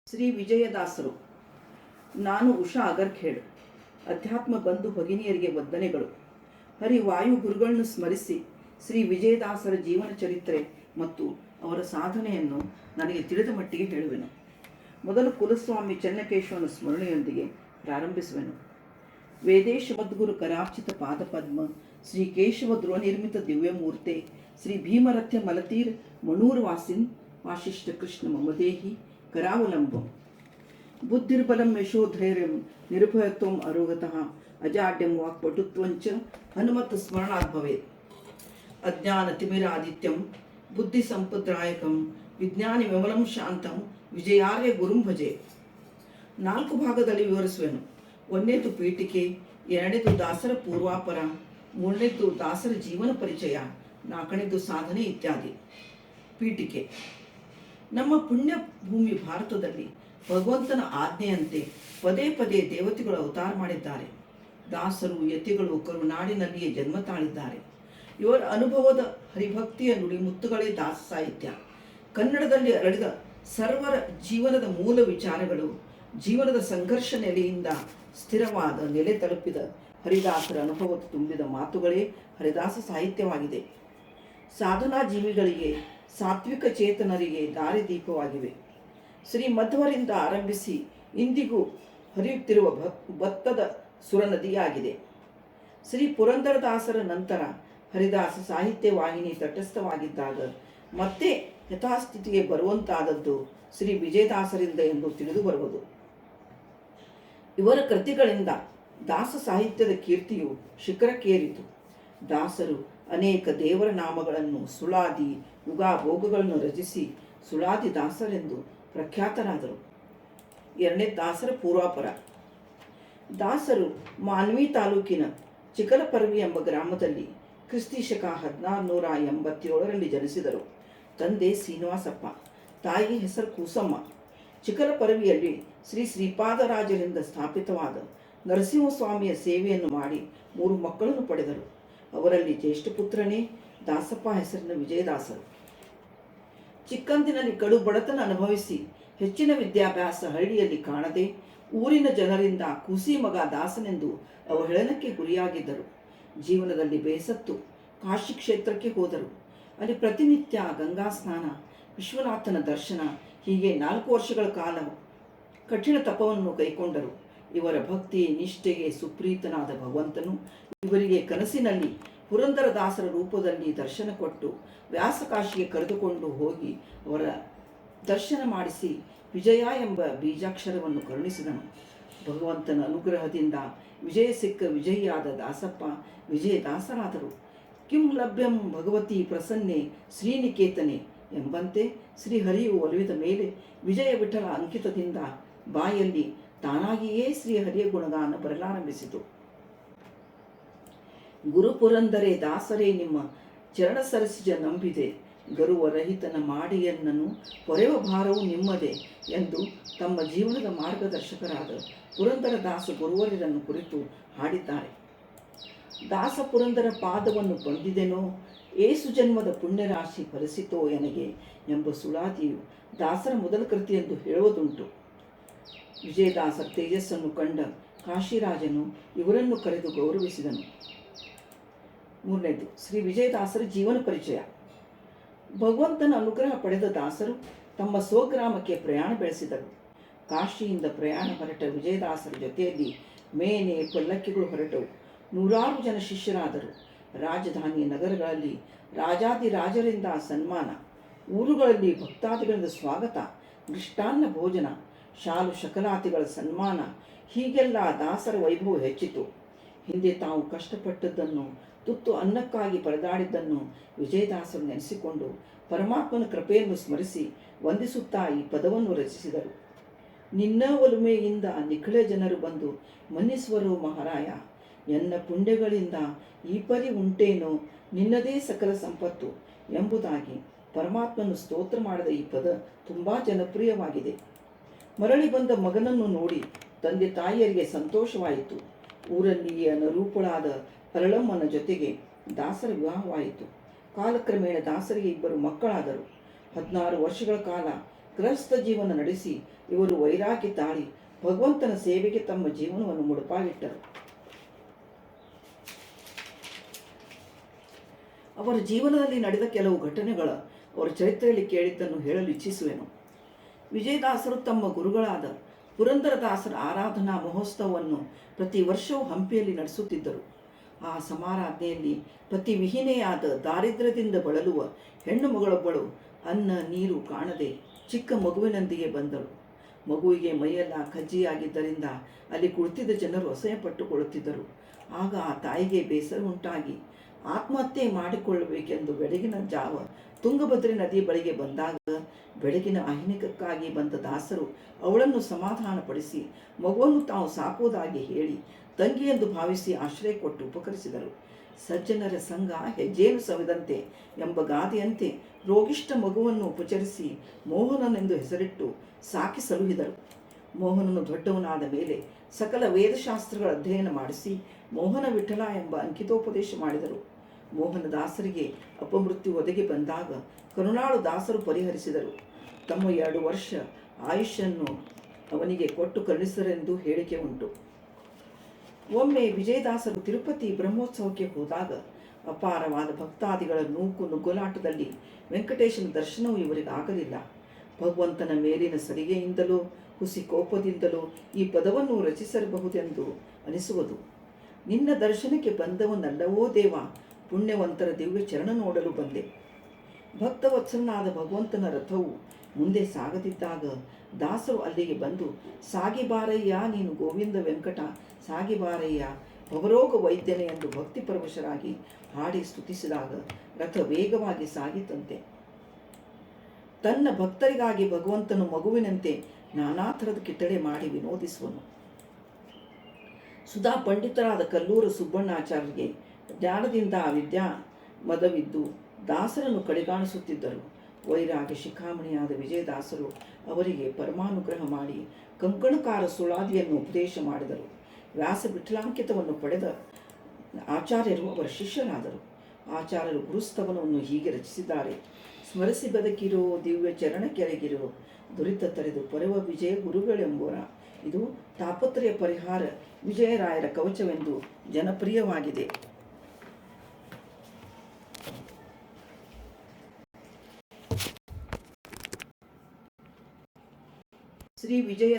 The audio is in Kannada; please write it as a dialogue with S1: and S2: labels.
S1: ಶ್ರೀ ವಿಜಯದಾಸರು. ನಾನು ಉಷಾ ಅಗರ್ಖೇಡ್. ಅಧ್ಯಾತ್ಮ ಬಂಧು ಭಗಿನಿಯರಿಗೆ ವಂದನೆಗಳು. ಹರಿವಾಯು ಗುರುಗಳನ್ನು ಸ್ಮರಿಸಿ ಶ್ರೀ ವಿಜಯದಾಸರ ಜೀವನ ಚರಿತ್ರೆ ಮತ್ತು ಅವರ ಸಾಧನೆಯನ್ನು ನನಗೆ ತಿಳಿದ ಮಟ್ಟಿಗೆ ಹೇಳುವೆನು. ಮೊದಲು ಕುಲಸ್ವಾಮಿ ಚೆನ್ನಕೇಶವನ ಸ್ಮರಣೆಯೊಂದಿಗೆ ಪ್ರಾರಂಭಿಸುವೆನು. ವೇದೇಶ ಮದ್ಗುರು ಕರಾರ್ಚಿತ ಪಾದಪದ್ಮ ಶ್ರೀ ಕೇಶವ ಧ್ರುವ ನಿರ್ಮಿತ ದಿವ್ಯಮೂರ್ತೆ ಶ್ರೀ ಭೀಮರಥ್ಯ ಮಲತೀರ್ ಮಣೂರ್ ವಾಸಿನ್ ವಾಶಿಷ್ಠ ಕೃಷ್ಣ ಮಮದೇಹಿ ಕರಾವಲಂಬಂ ಬುದ್ಧಿರ್ಬಲಂ ಯಶೋಧೈರ್ಯಂ ನಿರ್ಭಯತ್ವಂ ಅರೋಗತಃ ಅಜಾಡ್ಯಂ ವಾಕ್ಪಟುತ್ವಂಚ ಹನುಮತ್ ಸ್ಮರಣಾತ್ ಭವೇತ್. ಅಜ್ಞಾನ ತಿಮಿರಾದಿತ್ಯಂ ಬುದ್ಧಿ ಸಂಪದ್ರಾಯಕಂ ವಿಜ್ಞಾನಿ ವಿಮಲಂ ಶಾಂತಂ ವಿಜಯಾರ್ಯ ಗುರುಂ ಭಜೆ. 4 ಭಾಗದಲ್ಲಿ ವಿವರಿಸುವೆನು. 1ನೇದು ಪೀಠಿಕೆ, 2ನೇದು ದಾಸರ ಪೂರ್ವಾಪರ, 3ನೇದು ದಾಸರ ಜೀವನ ಪರಿಚಯ, 4ನೇದು ಸಾಧನೆ ಇತ್ಯಾದಿ. ಪೀಠಿಕೆ. ನಮ್ಮ ಪುಣ್ಯ ಭೂಮಿ ಭಾರತದಲ್ಲಿ ಭಗವಂತನ ಆಜ್ಞೆಯಂತೆ ಪದೇ ಪದೇ ದೇವತೆಗಳು ಅವತಾರ ಮಾಡಿದ್ದಾರೆ. ದಾಸರು ಯತಿಗಳು ಕರುನಾಡಿನಲ್ಲಿಯೇ ಜನ್ಮ ತಾಳಿದ್ದಾರೆ. ಇವರ ಅನುಭವದ ಹರಿಭಕ್ತಿಯ ನುಡಿಮುತ್ತುಗಳೇ ದಾಸ ಸಾಹಿತ್ಯ. ಕನ್ನಡದಲ್ಲಿ ಅರಳಿದ ಸರ್ವರ ಜೀವನದ ಮೂಲ ವಿಚಾರಗಳು, ಜೀವನದ ಸಂಘರ್ಷ ನೆಲೆಯಿಂದ ಸ್ಥಿರವಾದ ನೆಲೆ ತಲುಪಿದ ಹರಿದಾಸರ ಅನುಭವ ತುಂಬಿದ ಮಾತುಗಳೇ ಹರಿದಾಸ ಸಾಹಿತ್ಯವಾಗಿದೆ. ಸಾಧನಾ ಜೀವಿಗಳಿಗೆ, ಸಾತ್ವಿಕ ಚೇತನರಿಗೆ ದಾರಿದೀಪವಾಗಿವೆ. ಶ್ರೀ ಮಧ್ವರಿಂದ ಆರಂಭಿಸಿ ಇಂದಿಗೂ ಹರಿಯುತ್ತಿರುವ ಭತ್ತದ ಸುರನದಿಯಾಗಿದೆ. ಶ್ರೀ ಪುರಂದರದಾಸರ ನಂತರ ಹರಿದಾಸ ಸಾಹಿತ್ಯ ವಾಹಿನಿ ತಟಸ್ಥವಾಗಿದ್ದಾಗ ಮತ್ತೆ ಯಥಾಸ್ಥಿತಿಗೆ ಬರುವಂತಾದದ್ದು ಶ್ರೀ ವಿಜಯದಾಸರಿಂದ ಎಂದು ತಿಳಿದು ಬರುವುದು. ಇವರ ಕೃತಿಗಳಿಂದ ದಾಸ ಸಾಹಿತ್ಯದ ಕೀರ್ತಿಯು ಶಿಖರಕ್ಕೇರಿತು. ದಾಸರು ಅನೇಕ ದೇವರ ನಾಮಗಳನ್ನು, ಸುಳಾದಿ ಉಗಾಭೋಗಗಳನ್ನು ರಚಿಸಿ ಸುಳಾದಿ ದಾಸರೆಂದು ಪ್ರಖ್ಯಾತರಾದರು. 2ನೇ ದಾಸರ ಪೂರ್ವಾಪರ. ದಾಸರು ಮಾನ್ವಿ ತಾಲೂಕಿನ ಚಿಕಲಪರ್ವಿ ಎಂಬ ಗ್ರಾಮದಲ್ಲಿ ಕ್ರಿಸ್ತಿಶಕ 1687ರಲ್ಲಿ ಜನಿಸಿದರು. ತಂದೆ ಶ್ರೀನಿವಾಸಪ್ಪ, ತಾಯಿ ಹೆಸರು ಕೂಸಮ್ಮ. ಚಿಕಲಪರ್ವಿಯಲ್ಲಿ ಶ್ರೀ ಶ್ರೀಪಾದರಾಜರಿಂದ ಸ್ಥಾಪಿತವಾದ ನರಸಿಂಹಸ್ವಾಮಿಯ ಸೇವೆಯನ್ನು ಮಾಡಿ 3 ಮಕ್ಕಳನ್ನು ಪಡೆದರು. ಅವರಲ್ಲಿ ಜ್ಯೇಷ್ಠ ಪುತ್ರನೇ ದಾಸಪ್ಪ ಹೆಸರಿನ ವಿಜಯದಾಸರು. ಚಿಕ್ಕಂದಿನಲ್ಲಿ ಕಡು ಬಡತನ ಅನುಭವಿಸಿ ಹೆಚ್ಚಿನ ವಿದ್ಯಾಭ್ಯಾಸ ಹಳ್ಳಿಯಲ್ಲಿ ಕಾಣದೆ ಊರಿನ ಜನರಿಂದ ಕೂಸಿ ಮಗ ದಾಸನೆಂದು ಅವಹೇಳನಕ್ಕೆ ಗುರಿಯಾಗಿದ್ದರು. ಜೀವನದಲ್ಲಿ ಬೇಸತ್ತು ಕಾಶಿ ಕ್ಷೇತ್ರಕ್ಕೆ ಹೋದರು. ಅಲ್ಲಿ ಪ್ರತಿನಿತ್ಯ ಗಂಗಾ ಸ್ನಾನ, ವಿಶ್ವನಾಥನ ದರ್ಶನ, ಹೀಗೆ 4 ವರ್ಷಗಳ ಕಾಲ ಕಠಿಣ ತಪವನ್ನು ಕೈಕೊಂಡರು. ಇವರ ಭಕ್ತಿ ನಿಷ್ಠೆಗೆ ಸುಪ್ರೀತನಾದ ಭಗವಂತನು ಇವರಿಗೆ ಕನಸಿನಲ್ಲಿ ಪುರಂದರದಾಸರ ರೂಪದಲ್ಲಿ ದರ್ಶನ ಕೊಟ್ಟು ವ್ಯಾಸಕಾಶಿಗೆ ಕರೆದುಕೊಂಡು ಹೋಗಿ ಅವರ ದರ್ಶನ ಮಾಡಿಸಿ ವಿಜಯ ಎಂಬ ಬೀಜಾಕ್ಷರವನ್ನು ಕರುಣಿಸಿದನು. ಭಗವಂತನ ಅನುಗ್ರಹದಿಂದ ವಿಜಯ ಸಿಕ್ಕ ವಿಜಯಿಯಾದ ದಾಸಪ್ಪ ವಿಜಯದಾಸರಾದರು. ಕಿಂ ಲಭ್ಯಂ ಭಗವತಿ ಪ್ರಸನ್ನೆ ಶ್ರೀನಿಕೇತನೆ ಎಂಬಂತೆ ಶ್ರೀಹರಿಯು ಒಲಿದ ಮೇಲೆ ವಿಜಯ ವಿಠಲ ಅಂಕಿತದಿಂದ ಬಾಯಲ್ಲಿ ತಾನಾಗಿಯೇ ಶ್ರೀಹರಿಯ ಗುಣಗಾನ ಬರಲಾರಂಭಿಸಿತು. ಗುರುಪುರಂದರೆ ದಾಸರೇ ನಿಮ್ಮ ಚರಣ ಸರಸಿಜ ನಂಬಿದೆ, ಗರುವರಹಿತನ ಮಾಡಿಯನ್ನನು ಹೊರೆವ ಭಾರವು ನಿಮ್ಮದೇ ಎಂದು ತಮ್ಮ ಜೀವನದ ಮಾರ್ಗದರ್ಶಕರಾದ ಪುರಂದರದಾಸ ಗುರುವರರನ್ನು ಕುರಿತು ಹಾಡಿದ್ದಾರೆ. ದಾಸ ಪುರಂದರ ಪಾದವನ್ನು ಬಂದಿದೆನೋ, ಏಸು ಜನ್ಮದ ಪುಣ್ಯರಾಶಿ ಫಲಿಸಿತೋ ಎನಗೆ ಎಂಬ ಸುಳಾದಿಯು ದಾಸರ ಮೊದಲ ಕೃತಿಯೆಂದು ಹೇಳುವುದುಂಟು. ವಿಜಯದಾಸರ ತೇಜಸ್ಸನ್ನು ಕಂಡ ಕಾಶಿರಾಜನು ಇವರನ್ನು ಕರೆದು ಗೌರವಿಸಿದನು. 3ನೇದು ಶ್ರೀ ವಿಜಯದಾಸರ ಜೀವನ ಪರಿಚಯ. ಭಗವಂತನ ಅನುಗ್ರಹ ಪಡೆದ ದಾಸರು ತಮ್ಮ ಸ್ವಗ್ರಾಮಕ್ಕೆ ಪ್ರಯಾಣ ಬೆಳೆಸಿದರು. ಕಾಶಿಯಿಂದ ಪ್ರಯಾಣ ಹೊರಟ ವಿಜಯದಾಸರ ಜೊತೆಯಲ್ಲಿ ಮೇನೆ ಪಲ್ಲಕ್ಕಿಗಳು ಹೊರಟವು. 100 ಜನ ಶಿಷ್ಯರಾದರು. ರಾಜಧಾನಿಯ ನಗರಗಳಲ್ಲಿ ರಾಜಾದಿರಾಜರಿಂದ ಸನ್ಮಾನ, ಊರುಗಳಲ್ಲಿ ಭಕ್ತಾದಿಗಳಿಂದ ಸ್ವಾಗತ, ಮೃಷ್ಟಾನ್ನ ಭೋಜನ, ಶಾಲು ಶಕಲಾತಿಗಳ ಸನ್ಮಾನ, ಹೀಗೆಲ್ಲ ದಾಸರ ವೈಭವ ಹೆಚ್ಚಿತು. ಹಿಂದೆ ತಾವು ಕಷ್ಟಪಟ್ಟದ್ದನ್ನು, ತುತ್ತು ಅನ್ನಕ್ಕಾಗಿ ಪರದಾಡಿದ್ದನ್ನು ವಿಜಯದಾಸರು ನೆನೆಸಿಕೊಂಡು ಪರಮಾತ್ಮನ ಕೃಪೆಯನ್ನು ಸ್ಮರಿಸಿ ವಂದಿಸುತ್ತಾ ಈ ಪದವನ್ನು ರಚಿಸಿದರು. ನಿನ್ನ ಒಲುಮೆಯಿಂದ ನಿಖಳ ಜನರು ಬಂದು ಮನ್ನಿಸುವರು ಮಹಾರಾಯ, ಎನ್ನ ಪುಣ್ಯಗಳಿಂದ ಈ ಪರಿ ಉಂಟೇನೋ ನಿನ್ನದೇ ಸಕಲ ಸಂಪತ್ತು ಎಂಬುದಾಗಿ ಪರಮಾತ್ಮನು ಸ್ತೋತ್ರ ಮಾಡಿದ ಈ ಪದ ತುಂಬ ಜನಪ್ರಿಯವಾಗಿದೆ. ಮರಳಿ ಬಂದ ಮಗನನ್ನು ನೋಡಿ ತಂದೆ ತಾಯಿಯರಿಗೆ ಸಂತೋಷವಾಯಿತು. ಊರಲ್ಲಿಯೇ ಅನರೂಪಳಾದ ಅರಳಮ್ಮನ ಜೊತೆಗೆ ದಾಸರ ವಿವಾಹವಾಯಿತು. ಕಾಲಕ್ರಮೇಣ ದಾಸರಿಗೆ 2 ಮಕ್ಕಳಾದರು. 16 ವರ್ಷಗಳ ಕಾಲ ಗೃಹಸ್ಥ ಜೀವನ ನಡೆಸಿ ಇವರು ವೈರಾಗ್ಯ ತಾಳಿ ಭಗವಂತನ ಸೇವೆಗೆ ತಮ್ಮ ಜೀವನವನ್ನು ಮುಡುಪಾಗಿಟ್ಟರು. ಅವರ ಜೀವನದಲ್ಲಿ ನಡೆದ ಕೆಲವು ಘಟನೆಗಳ ಅವರ ಚರಿತ್ರೆಯಲ್ಲಿ ಕೇಳಿದ್ದನ್ನು ಹೇಳಲು ಇಚ್ಛಿಸುವೆನು. ವಿಜಯದಾಸರು ತಮ್ಮ ಗುರುಗಳಾದ ಪುರಂದರದಾಸರ ಆರಾಧನಾ ಮಹೋತ್ಸವವನ್ನು ಪ್ರತಿ ವರ್ಷವೂ ಹಂಪಿಯಲ್ಲಿ ನಡೆಸುತ್ತಿದ್ದರು. ಆ ಸಮಾರಾಧನೆಯಲ್ಲಿ ಪ್ರತಿ ವಿಹೀನೆಯಾದ ದಾರಿದ್ರ್ಯದಿಂದ ಬಳಲುವ ಹೆಣ್ಣು ಮಗಳೊಬ್ಬಳು ಅನ್ನ ನೀರು ಕಾಣದೆ ಚಿಕ್ಕ ಮಗುವಿನೊಂದಿಗೆ ಬಂದಳು. ಮಗುವಿಗೆ ಮೈಯೆಲ್ಲ ಕಜ್ಜಿಯಾಗಿದ್ದರಿಂದ ಅಲ್ಲಿ ಕುಳಿತಿದ್ದ ಜನರು ಅಸಹ್ಯಪಟ್ಟುಕೊಳ್ಳುತ್ತಿದ್ದರು. ಆಗ ಆ ತಾಯಿಗೆ ಬೇಸರ ಉಂಟಾಗಿ ಆತ್ಮಹತ್ಯೆ ಮಾಡಿಕೊಳ್ಳಬೇಕೆಂದು ಬೆಳಗಿನ ಜಾವ ತುಂಗಭದ್ರೆ ನದಿ ಬಳಿಗೆ ಬಂದಾಗ ಬೆಳಗಿನ ಅಹಿನಿಕಕ್ಕಾಗಿ ಬಂದ ದಾಸರು ಅವಳನ್ನು ಸಮಾಧಾನಪಡಿಸಿ ಮಗುವನ್ನು ತಾವು ಸಾಕುವುದಾಗಿ ಹೇಳಿ ತಂಗಿಯೆಂದು ಭಾವಿಸಿ ಆಶ್ರಯ ಕೊಟ್ಟು ಉಪಕರಿಸಿದರು. ಸಜ್ಜನರ ಸಂಘ ಹೆಜ್ಜೇನು ಸವಿದಂತೆ ಎಂಬ ಗಾದೆಯಂತೆ ರೋಗಿಷ್ಠ ಮಗುವನ್ನು ಉಪಚರಿಸಿ ಮೋಹನನೆಂದು ಹೆಸರಿಟ್ಟು ಸಾಕಿ ಸಲುಹಿದರು. ಮೋಹನನು ದೊಡ್ಡವನಾದ ಮೇಲೆ ಸಕಲ ವೇದಶಾಸ್ತ್ರಗಳ ಅಧ್ಯಯನ ಮಾಡಿಸಿ ಮೋಹನ ವಿಠಲ ಎಂಬ ಅಂಕಿತೋಪದೇಶ ಮಾಡಿದರು. ಮೋಹನ ದಾಸರಿಗೆ ಅಪಮೃತ್ಯು ಒದಗಿ ಬಂದಾಗ ಕರುಣಾಳು ದಾಸರು ಪರಿಹರಿಸಿದರು. ತಮ್ಮ 2 ವರ್ಷ ಆಯುಷ್ಯನ್ನು ಅವನಿಗೆ ಕೊಟ್ಟು ಕರುಣಿಸರೆಂದು ಹೇಳಿಕೆ ಉಂಟು. ಒಮ್ಮೆ ವಿಜಯದಾಸರು ತಿರುಪತಿ ಬ್ರಹ್ಮೋತ್ಸವಕ್ಕೆ ಹೋದಾಗ ಅಪಾರವಾದ ಭಕ್ತಾದಿಗಳ ನೂಕು ನುಗ್ಗುಲಾಟದಲ್ಲಿ ವೆಂಕಟೇಶನ ದರ್ಶನವೂ ಇವರಿಗೆ ಆಗಲಿಲ್ಲ. ಭಗವಂತನ ಮೇಲಿನ ಸಲಿಗೆಯಿಂದಲೋ ಹುಸಿ ಕೋಪದಿಂದಲೋ ಈ ಪದವನ್ನು ರಚಿಸಿರಬಹುದೆಂದು ಅನಿಸುವುದು. ನಿನ್ನ ದರ್ಶನಕ್ಕೆ ಬಂದವನಲ್ಲವೋ ದೇವ, ಪುಣ್ಯವಂತರ ದಿವ್ಯ ಚರಣ ನೋಡಲು ಬಂದೆ. ಭಕ್ತವತ್ಸಲನಾದ ಭಗವಂತನ ರಥವು ಮುಂದೆ ಸಾಗದಿದ್ದಾಗ ದಾಸರು ಅಲ್ಲಿಗೆ ಬಂದು ಸಾಗಿಬಾರಯ್ಯ ನೀನು ಗೋವಿಂದ ವೆಂಕಟ ಸಾಗಿಬಾರಯ್ಯ ಭವರೋಗ ವೈದ್ಯನೇ ಎಂದು ಭಕ್ತಿಪರವಶರಾಗಿ ಹಾಡಿ ಸ್ತುತಿಸಿದಾಗ ರಥ ವೇಗವಾಗಿ ಸಾಗಿತಂತೆ. ತನ್ನ ಭಕ್ತರಿಗಾಗಿ ಭಗವಂತನು ಮಗುವಿನಂತೆ ನಾನಾ ಥರದ ಕಿಟ್ಟಳೆ ಮಾಡಿ ವಿನೋದಿಸುವನು. ಸುಧಾ ಪಂಡಿತರಾದ ಕಲ್ಲೂರು ಸುಬ್ಬಣ್ಣಾಚಾರ್ಯರಿಗೆ ಜ್ಞಾನದಿಂದ ವಿದ್ಯಾ ಮದವಿದ್ದು ದಾಸರನ್ನು ಕಡೆಗಾಣಿಸುತ್ತಿದ್ದರು. ವೈರಾಗ್ಯ ಶಿಖಾಮಣಿಯಾದ ವಿಜಯದಾಸರು ಅವರಿಗೆ ಪರಮಾನುಗ್ರಹ ಮಾಡಿ ಕಂಕಣಕಾರ ಸುಳಾದಿಯನ್ನು ಉಪದೇಶ ಮಾಡಿದರು. ವ್ಯಾಸ ವಿಠಲಾಂಕಿತವನ್ನು ಪಡೆದ ಆಚಾರ್ಯರು ಅವರ ಶಿಷ್ಯರಾದರು. ಆಚಾರ್ಯರು ಗುರುಸ್ತವನವನ್ನು ಹೀಗೆ ರಚಿಸಿದ್ದಾರೆ. ಸ್ಮರಿಸಿ ಬದುಕಿರೋ ದಿವ್ಯ ಚರಣ ಕೆಳಗಿರೋ ದುರಿತ ತರೆದು ಪರವ ವಿಜಯ ಗುರುಗಳೆಂಬೋರ. ಇದು ತಾಪತ್ರಯ ಪರಿಹಾರ ವಿಜಯರಾಯರ ಕವಚವೆಂದು ಜನಪ್ರಿಯವಾಗಿದೆ. ಶ್ರೀ ವಿಜಯ